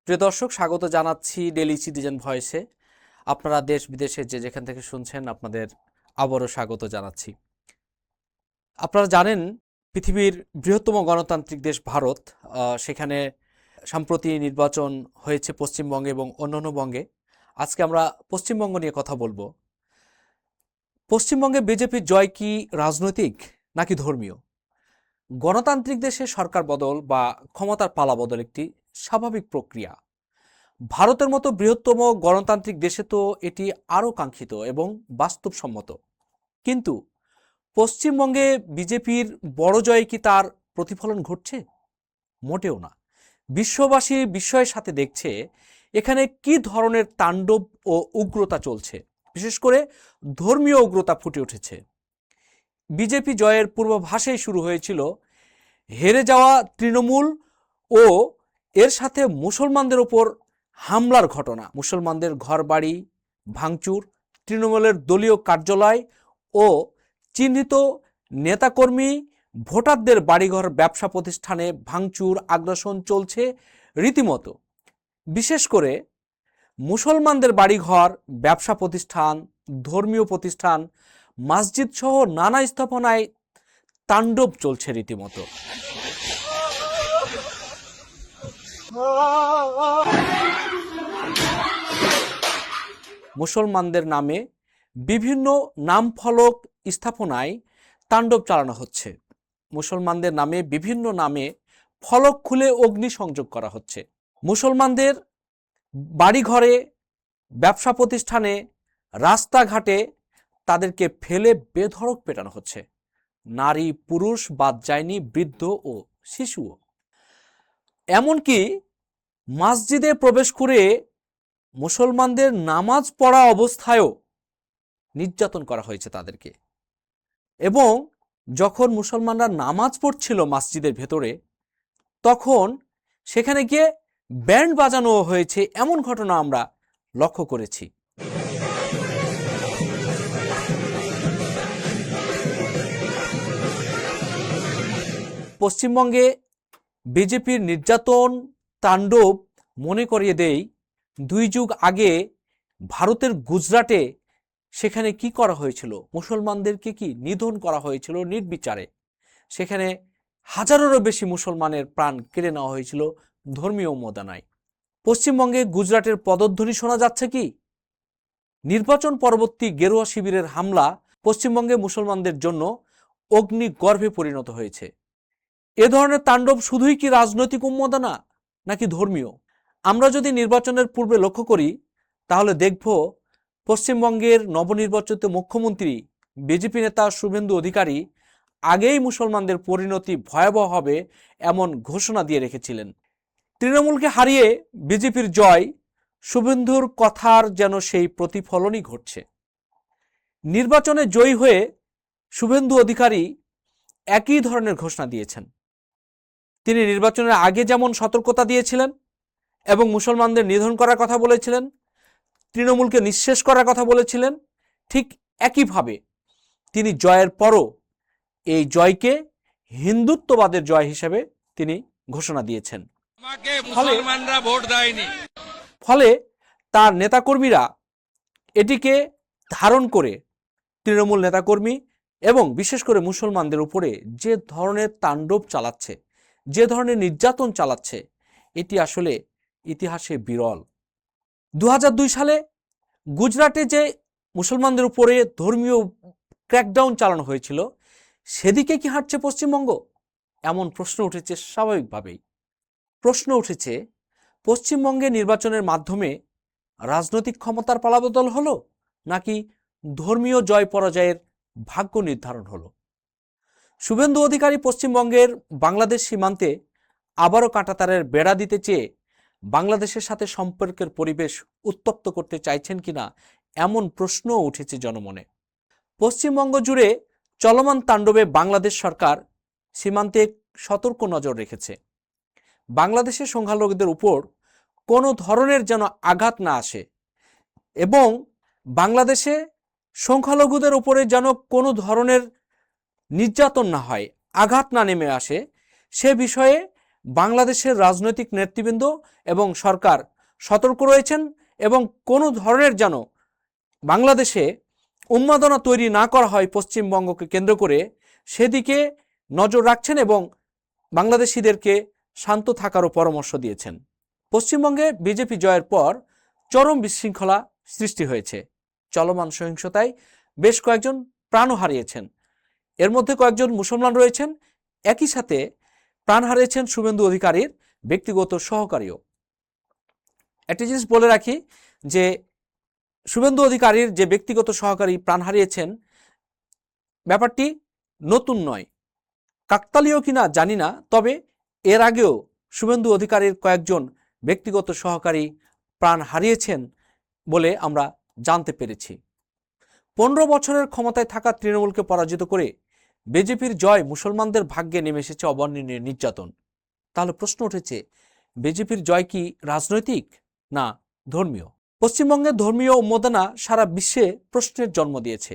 প্রিয় দর্শক, স্বাগত জানাচ্ছি ডেইলি সিটিজেন ভয়েসে। আপনারা দেশ বিদেশে যে যেখান থেকে শুনছেন আপনাদের আবারও স্বাগত জানাচ্ছি। আপনারা জানেন পৃথিবীর বৃহত্তম গণতান্ত্রিক দেশ ভারত, সেখানে সম্প্রতি নির্বাচন হয়েছে পশ্চিমবঙ্গে এবং অন্যান্য বঙ্গে। আজকে আমরা পশ্চিমবঙ্গ নিয়ে কথা বলবো। পশ্চিমবঙ্গে বিজেপির জয় কি রাজনৈতিক নাকি ধর্মীয়? গণতান্ত্রিক দেশে সরকার বদল বা ক্ষমতার পালাবদল একটি স্বাভাবিক প্রক্রিয়া। ভারতের মতো বৃহত্তম গণতান্ত্রিক দেশে তো এটি আরও কাঙ্ক্ষিত এবং বাস্তবসম্মত। কিন্তু পশ্চিমবঙ্গে বিজেপির বড় জয়ে কি তার প্রতিফলন ঘটছে? মোটেও না। বিশ্ববাসী বিস্ময়ের সাথে দেখছে এখানে কি ধরনের তাণ্ডব ও উগ্রতা চলছে। বিশেষ করে ধর্মীয় উগ্রতা ফুটে উঠেছে। বিজেপি জয়ের পূর্বাভাসেই শুরু হয়েছিল হেরে যাওয়া তৃণমূল ও এর সাথে মুসলমানদের ওপর হামলার ঘটনা। মুসলমানদের ঘরবাড়ি ভাঙচুর, তৃণমূলের দলীয় কার্যালয় ও চিহ্নিত নেতাকর্মী ভোটারদের বাড়িঘর ব্যবসা প্রতিষ্ঠানে ভাঙচুর আগ্রাসন চলছে রীতিমতো। বিশেষ করে মুসলমানদের বাড়িঘর, ব্যবসা প্রতিষ্ঠান, ধর্মীয় প্রতিষ্ঠান, মসজিদ সহ নানা স্থাপনায় তাণ্ডব চলছে রীতিমতো। মুসলমানদের নামে বিভিন্ন নামফলক স্থাপনায় তাণ্ডব চালানো হচ্ছে। মুসলমানদের নামে বিভিন্ন নামে ফলক খুলে অগ্নিসংযোগ করা হচ্ছে। মুসলমানদের বাড়িঘরে, ব্যবসা প্রতিষ্ঠানে, রাস্তাঘাটে তাদেরকে ফেলে বেধড়ক পেটানো হচ্ছে। নারী পুরুষ বাদ যায়নি, বৃদ্ধ ও শিশুও। এমনকি মসজিদে প্রবেশ করে মুসলমানদের নামাজ পড়া অবস্থায়ও নির্যাতন করা হয়েছে তাদেরকে। এবং যখন মুসলমানরা নামাজ পড়ছিল মসজিদের ভেতরে, তখন সেখানে গিয়ে ব্যান্ড বাজানো হয়েছে, এমন ঘটনা আমরা লক্ষ্য করেছি। পশ্চিমবঙ্গে বিজেপির নির্যাতন তাণ্ডব মনে করিয়ে দেই 2 যুগ আগে ভারতের গুজরাটে সেখানে কি করা হয়েছিল। মুসলমানদেরকে কি নিধন করা হয়েছিল নির্বিচারে। সেখানে হাজারেরও বেশি মুসলমানের প্রাণ কেড়ে নেওয়া হয়েছিল ধর্মীয় উন্মাদনায়। পশ্চিমবঙ্গে গুজরাটের পদধ্বনি শোনা যাচ্ছে কি? নির্বাচন পরবর্তী গেরুয়া শিবিরের হামলা পশ্চিমবঙ্গে মুসলমানদের জন্য অগ্নিগর্ভে পরিণত হয়েছে। এ ধরনের তাণ্ডব শুধুই কি রাজনৈতিক উন্মাদনা নাকি ধর্মীয়? আমরা যদি নির্বাচনের পূর্বে লক্ষ্য করি তাহলে দেখব পশ্চিমবঙ্গের নবনির্বাচিত মুখ্যমন্ত্রী বিজেপি নেতা শুভেন্দু অধিকারী আগেই মুসলমানদের পরিণতি ভয়াবহ হবে এমন ঘোষণা দিয়ে রেখেছিলেন। তৃণমূলকে হারিয়ে বিজেপির জয়, শুভেন্দুর কথার যেন সেই প্রতিফলনই ঘটছে। নির্বাচনে জয়ী হয়ে শুভেন্দু অধিকারী একই ধরনের ঘোষণা দিয়েছেন। তিনি নির্বাচনের আগে যেমন সতর্কতা দিয়েছিলেন এবং মুসলমানদের নিধন করার কথা বলেছিলেন, তৃণমূলকে নিঃশেষ করার কথা বলেছিলেন, ঠিক একইভাবে তিনি জয়ের পরও এই জয়কে হিন্দুত্ববাদের জয় হিসেবে তিনি ঘোষণা দিয়েছেন। ফলে তার নেতাকর্মীরা এটিকে ধারণ করে তৃণমূল নেতাকর্মী এবং বিশেষ করে মুসলমানদের উপরে যে ধরনের তাণ্ডব চালাচ্ছে, যে ধরনের নির্যাতন চালাচ্ছে, এটি আসলে ইতিহাসে বিরল। 2002 সালে গুজরাটে যে মুসলমানদের উপরে ধর্মীয় ক্র্যাকডাউন চালানো হয়েছিল, সেদিকে কি হাঁটছে পশ্চিমবঙ্গ? এমন প্রশ্ন উঠেছে স্বাভাবিকভাবেই। প্রশ্ন উঠেছে পশ্চিমবঙ্গে নির্বাচনের মাধ্যমে রাজনৈতিক ক্ষমতার পালাবদল হলো নাকি ধর্মীয় জয় পরাজয়ের ভাগ্য নির্ধারণ হলো? শুভেন্দু অধিকারী পশ্চিমবঙ্গের বাংলাদেশ সীমান্তে আবারও কাঁটাতারের বেড়া দিতে চেয়ে বাংলাদেশের সাথে সম্পর্কের পরিবেশ উত্তপ্ত করতে চাইছেন কিনা এমন প্রশ্নও উঠেছে জনমনে। পশ্চিমবঙ্গ জুড়ে চলমান তাণ্ডবে বাংলাদেশ সরকার সীমান্তে সতর্ক নজর রেখেছে। বাংলাদেশের সংখ্যালঘুদের উপর কোনো ধরনের যেন আঘাত না আসে এবং বাংলাদেশে সংখ্যালঘুদের উপরে যেন কোনো ধরনের নির্যাতন না হয়, আঘাত না নেমে আসে, সে বিষয়ে বাংলাদেশের রাজনৈতিক নেতৃবৃন্দ এবং সরকার সতর্ক রয়েছেন এবং কোনো ধরনের যেন বাংলাদেশে উন্মাদনা তৈরি না করা হয় পশ্চিমবঙ্গকে কেন্দ্র করে, সেদিকে নজর রাখছেন এবং বাংলাদেশিদেরকে শান্ত থাকারও পরামর্শ দিয়েছেন। পশ্চিমবঙ্গে বিজেপি জয়ের পর চরম বিশৃঙ্খলা সৃষ্টি হয়েছে। চলমান সহিংসতায় বেশ কয়েকজন প্রাণও হারিয়েছেন, এর মধ্যে কয়েকজন মুসলমান রয়েছেন। একই সাথে প্রাণ হারিয়েছেন শুভেন্দু অধিকারীর ব্যক্তিগত সহকারীও। একটা জিনিস বলে রাখি যে শুভেন্দু অধিকারীর যে ব্যক্তিগত সহকারী প্রাণ হারিয়েছেন, ব্যাপারটি নতুন নয়, কাকতালীয় কিনা জানি না, তবে এর আগেও শুভেন্দু অধিকারীর কয়েকজন ব্যক্তিগত সহকারী প্রাণ হারিয়েছেন বলে আমরা জানতে পেরেছি। 15 বছরের ক্ষমতায় থাকা তৃণমূলকে পরাজিত করে বিজেপির জয় মুসলমানদের ভাগ্যে নেমে এসেছে অবর্ণনীয় নির্যাতন। তাহলে প্রশ্ন উঠেছে, বিজেপির জয় কি রাজনৈতিক না ধর্মীয়? পশ্চিমবঙ্গের ধর্মীয় উন্মাদনা সারা বিশ্বে প্রশ্নের জন্ম দিয়েছে।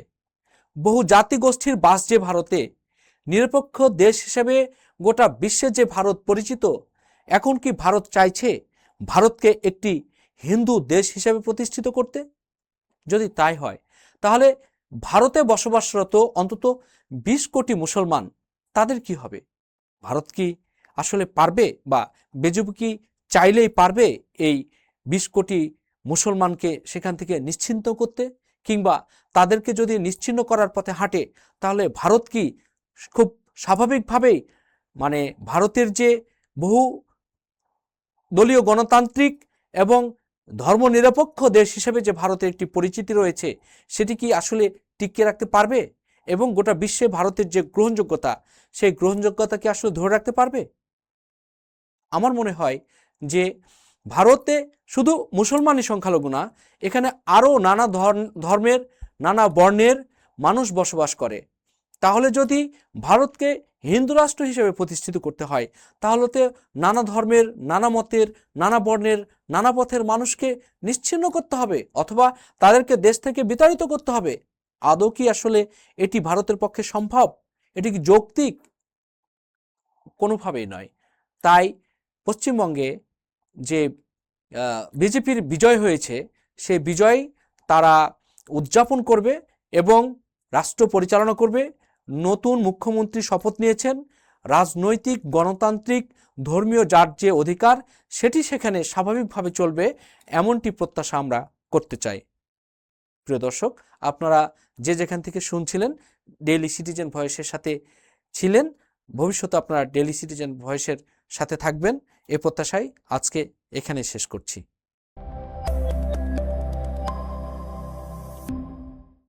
বহু জাতিগোষ্ঠীর বাস যে ভারতে, নিরপেক্ষ দেশ হিসেবে গোটা বিশ্বে যে ভারত পরিচিত, এখন কি ভারত চাইছে ভারতকে একটি হিন্দু দেশ হিসেবে প্রতিষ্ঠিত করতে? যদি তাই হয়, তাহলে ভারতে বসবাসরত অন্তত 20 কোটি মুসলমান, তাদের কি হবে? ভারত কি আসলে পারবে, বা বিজেপি কি চাইলেই পারবে এই 20 কোটি মুসলমানকে সেখান থেকে নিশ্চিন্ত করতে? কিংবা তাদেরকে যদি নিশ্চিহ্ন করার পথে হাঁটে, তাহলে ভারত কি খুব স্বাভাবিকভাবেই, মানে ভারতের যে বহু দলীয় গণতান্ত্রিক এবং ধর্মনিরপেক্ষ দেশ হিসেবে যে ভারতের একটি পরিচিতি রয়েছে, সেটি কি আসলে টিকিয়ে রাখতে পারবে? এবং গোটা বিশ্বে ভারতের যে গ্রহণযোগ্যতা, সেই গ্রহণযোগ্যতা কি আসলে ধরে রাখতে পারবে? আমার মনে হয় যে ভারতে শুধু মুসলমানই সংখ্যালঘু না, এখানে আরও নানা ধর্মের, নানা বর্ণের মানুষ বসবাস করে। তাহলে যদি ভারতকে হিন্দু রাষ্ট্র হিসেবে প্রতিষ্ঠিত করতে হয়, তাহলে তো নানা ধর্মের, নানা মতের, নানা বর্ণের, নানা পথের মানুষকে নিশ্চিহ্ন করতে হবে, অথবা তাদেরকে দেশ থেকে বিতাড়িত করতে হবে। আদৌ কি আসলে এটি ভারতের পক্ষে সম্ভব? এটি কি যৌক্তিক? কোনোভাবেই নয়। তাই পশ্চিমবঙ্গে যে বিজেপির বিজয় হয়েছে, সেই বিজয় তারা উদযাপন করবে এবং রাষ্ট্র পরিচালনা করবে। নতুন মুখ্যমন্ত্রী শপথ নিয়েছেন। রাজনৈতিক, গণতান্ত্রিক, ধর্মীয় যার যে অধিকার, সেটি সেখানে স্বাভাবিকভাবে চলবে, এমনটি প্রত্যাশা আমরা করতে চাই। প্রিয় দর্শক, আপনারা যে যেখান থেকে শুনছিলেন, ডেইলি সিটিজেন ভয়েসের সাথে ছিলেন। ভবিষ্যতে আপনারা ডেইলি সিটিজেন ভয়েসের সাথে থাকবেন, এ প্রত্যাশায় আজকে এখানে শেষ করছি।